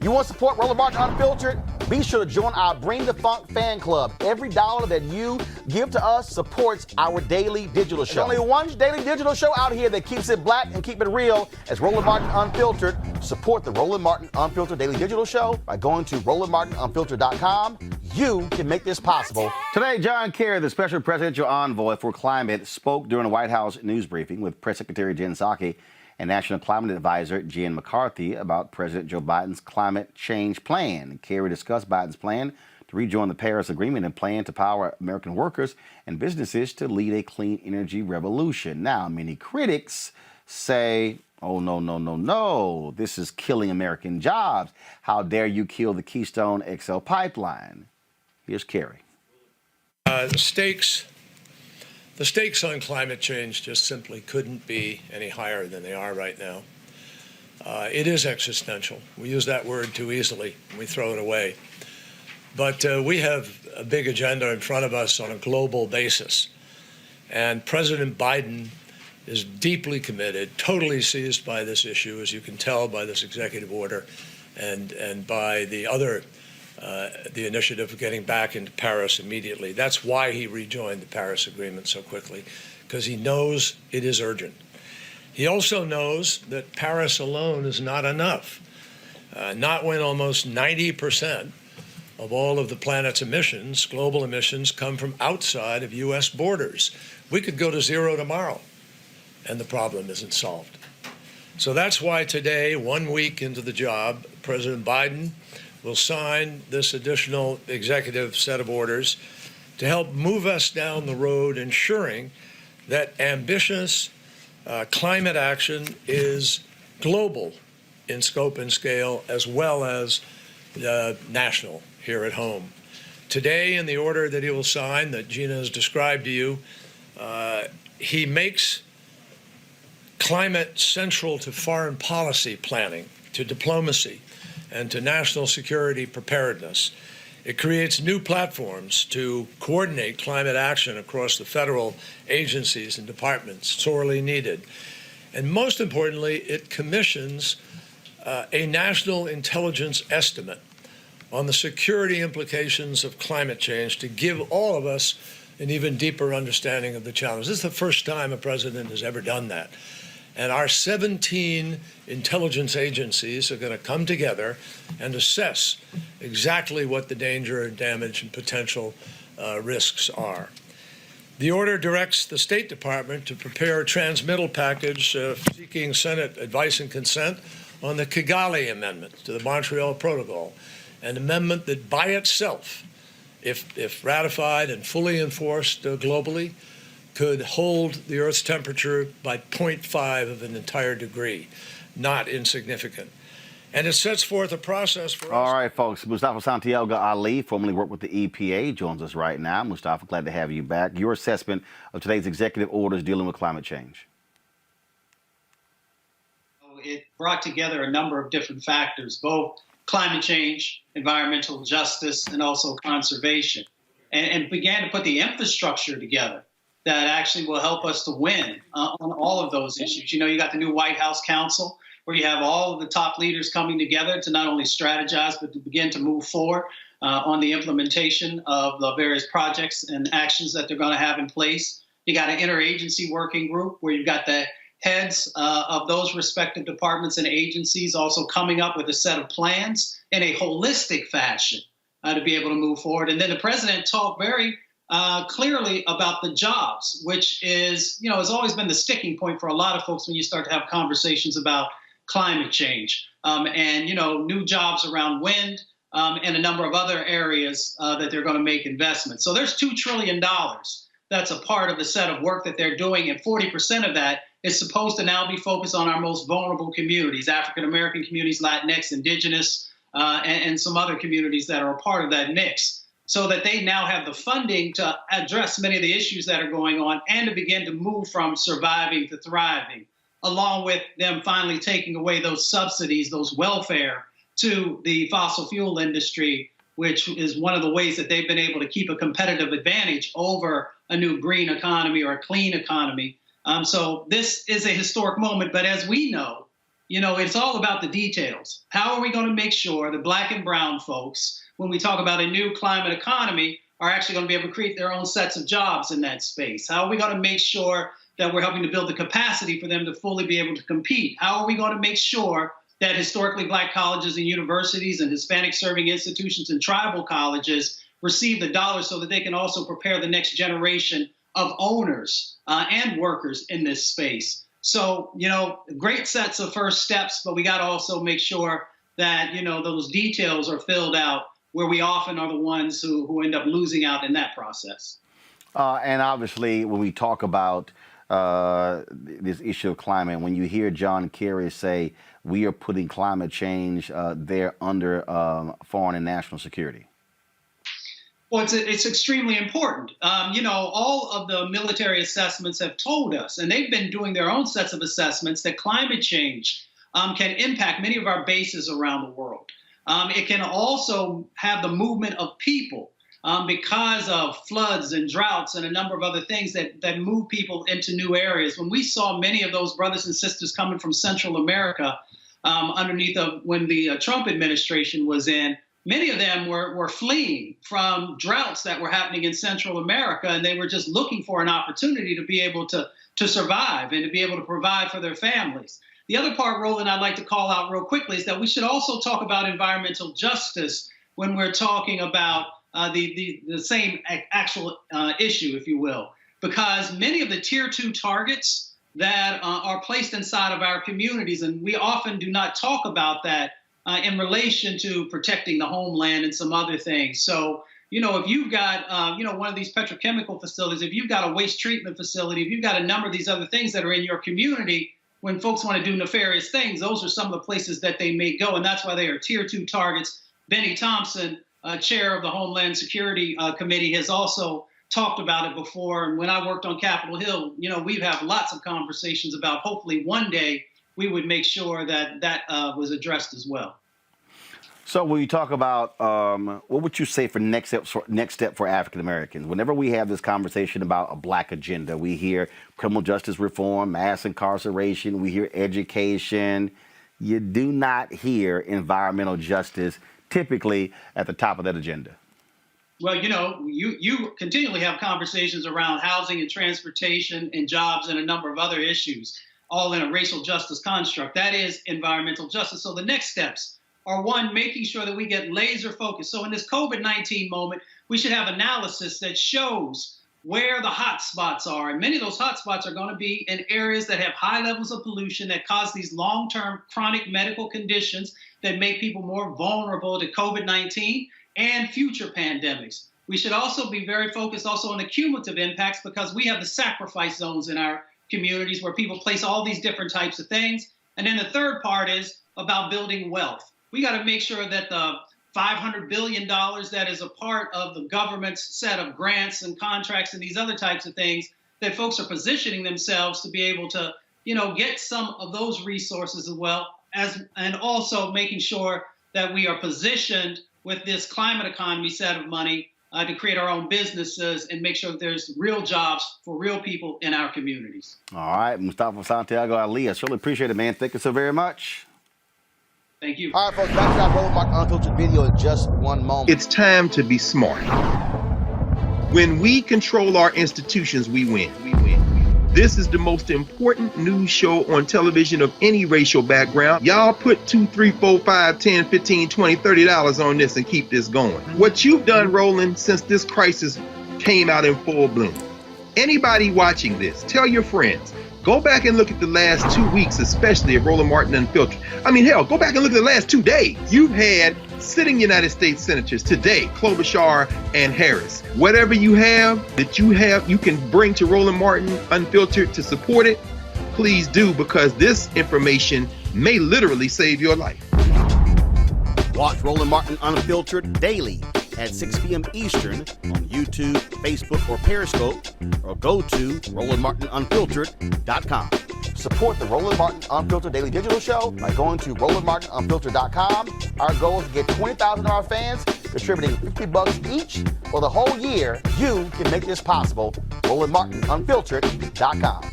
You want to support Roland Martin Unfiltered? Be sure to join our Bring the Funk fan club. Every dollar that you give to us supports our daily digital show. There's only one daily digital show out here that keeps it black and keep it real as Roland Martin Unfiltered. Support the Roland Martin Unfiltered daily digital show by going to RolandMartinUnfiltered.com. You can make this possible. Today, John Kerry, the Special Presidential Envoy for Climate, spoke during a White House news briefing with Press Secretary Jen Psaki and National Climate Advisor Jen McCarthy about President Joe Biden's climate change plan. Kerry discussed Biden's plan to rejoin the Paris Agreement and plan to power American workers and businesses to lead a clean energy revolution. Now, many critics say, oh, no, this is killing American jobs. How dare you kill the Keystone XL pipeline? Here's Kerry. The stakes on climate change just simply couldn't be any higher than they are right now. It is existential. We use that word too easily, and we throw it away. But we have a big agenda in front of us on a global basis. And President Biden is deeply committed, totally seized by this issue, as you can tell by this executive order and by the initiative of getting back into Paris immediately. That's why he rejoined the Paris Agreement so quickly, because he knows it is urgent. He also knows that Paris alone is not enough, not when almost 90% of all of the planet's emissions, global emissions, come from outside of U.S. borders. We could go to zero tomorrow, and the problem isn't solved. So that's why today, 1 week into the job, President Biden will sign this additional executive set of orders to help move us down the road, ensuring that ambitious climate action is global in scope and scale, as well as national here at home. Today, in the order that he will sign, that Gina has described to you, he makes climate central to foreign policy planning, to diplomacy, and to national security preparedness. It creates new platforms to coordinate climate action across the federal agencies and departments, sorely needed. And most importantly, it commissions a national intelligence estimate on the security implications of climate change to give all of us an even deeper understanding of the challenge. This is the first time a president has ever done that. And our 17 intelligence agencies are going to come together and assess exactly what the danger and damage and potential risks are. The order directs the State Department to prepare a transmittal package seeking Senate advice and consent on the Kigali Amendment to the Montreal Protocol, an amendment that by itself, if ratified and fully enforced globally, could hold the Earth's temperature by 0.5 of an entire degree, not insignificant. And it sets forth a process for us. All right, folks. Mustafa Santiago Ali, formerly worked with the EPA, joins us right now. Mustafa, glad to have you back. Your assessment of today's executive orders dealing with climate change. It brought together a number of different factors, both climate change, environmental justice, and also conservation, and began to put the infrastructure together that actually will help us to win on all of those issues. You know, you got the new White House Council, where you have all of the top leaders coming together to not only strategize, but to begin to move forward on the implementation of the various projects and actions that they're going to have in place. You got an interagency working group where you've got the heads of those respective departments and agencies also coming up with a set of plans in a holistic fashion to be able to move forward. And then the president talked very clearly about the jobs, which is, has always been the sticking point for a lot of folks when you start to have conversations about climate change and, new jobs around wind and a number of other areas that they're going to make investments. So there's $2 trillion that's a part of the set of work that they're doing. And 40% of that is supposed to now be focused on our most vulnerable communities, African-American communities, Latinx, Indigenous, and some other communities that are a part of that mix, so that they now have the funding to address many of the issues that are going on and to begin to move from surviving to thriving, along with them finally taking away those subsidies, those welfare to the fossil fuel industry, which is one of the ways that they've been able to keep a competitive advantage over a new green economy or a clean economy. So this is a historic moment. But as we know, it's all about the details. How are we going to make sure that Black and brown folks, when we talk about a new climate economy, are actually going to be able to create their own sets of jobs in that space? How are we going to make sure that we're helping to build the capacity for them to fully be able to compete? How are we going to make sure that historically Black colleges and universities and Hispanic serving institutions and tribal colleges receive the dollars so that they can also prepare the next generation of owners and workers in this space? So, great sets of first steps, but we got to also make sure that, those details are filled out, where we often are the ones who end up losing out in that process. And obviously, when we talk about this issue of climate, when you hear John Kerry say we are putting climate change there under foreign and national security. Well, it's extremely important. All of the military assessments have told us, and they've been doing their own sets of assessments, that climate change can impact many of our bases around the world. It can also have the movement of people because of floods and droughts and a number of other things that move people into new areas. When we saw many of those brothers and sisters coming from Central America underneath when the Trump administration was in, many of them were fleeing from droughts that were happening in Central America, and they were just looking for an opportunity to be able to survive and to be able to provide for their families. The other part, Roland, I'd like to call out real quickly is that we should also talk about environmental justice when we're talking about the same actual issue, if you will, because many of the tier 2 targets that are placed inside of our communities, and we often do not talk about that in relation to protecting the homeland and some other things. So, if you've got, one of these petrochemical facilities, if you've got a waste treatment facility, if you've got a number of these other things that are in your community, when folks want to do nefarious things, those are some of the places that they may go. And that's why they are tier 2 targets. Benny Thompson, chair of the Homeland Security Committee, has also talked about it before. And when I worked on Capitol Hill, we've had lots of conversations about hopefully one day we would make sure that was addressed as well. So when you talk about what would you say for next step for African Americans? Whenever we have this conversation about a Black agenda, we hear criminal justice reform, mass incarceration, we hear education. You do not hear environmental justice typically at the top of that agenda. Well, you continually have conversations around housing and transportation and jobs and a number of other issues, all in a racial justice construct. That is environmental justice. So the next steps are, one, making sure that we get laser focused. So in this COVID-19 moment, we should have analysis that shows where the hot spots are. And many of those hot spots are going to be in areas that have high levels of pollution that cause these long-term chronic medical conditions that make people more vulnerable to COVID-19 and future pandemics. We should also be very focused also on the cumulative impacts, because we have the sacrifice zones in our communities where people place all these different types of things. And then the third part is about building wealth. We got to make sure that the $500 billion that is a part of the government's set of grants and contracts and these other types of things, that folks are positioning themselves to be able to, get some of those resources as well, and also making sure that we are positioned with this climate economy set of money to create our own businesses and make sure that there's real jobs for real people in our communities. All right, Mustafa Santiago Ali, I certainly appreciate it, man. Thank you so very much. Thank you. All right, folks, back to that Roland Martin Unfiltered video in just one moment. It's time to be smart. When we control our institutions, we win. This is the most important news show on television of any racial background. Y'all put $2, $3, $4, $5, $10, $15, $20, $30 on this and keep this going. What you've done, Roland, since this crisis came out in full bloom. Anybody watching this, tell your friends. Go back and look at the last 2 weeks, especially of Roland Martin Unfiltered. I mean, hell, go back and look at the last 2 days. You've had sitting United States senators today, Klobuchar and Harris. Whatever you have you can bring to Roland Martin Unfiltered to support it, please do, because this information may literally save your life. Watch Roland Martin Unfiltered daily at 6 p.m. Eastern on YouTube, Facebook, or Periscope, or go to RolandMartinUnfiltered.com. Support the Roland Martin Unfiltered Daily Digital Show by going to RolandMartinUnfiltered.com. Our goal is to get 20,000 of our fans contributing $50 each for the whole year. You can make this possible. RolandMartinUnfiltered.com.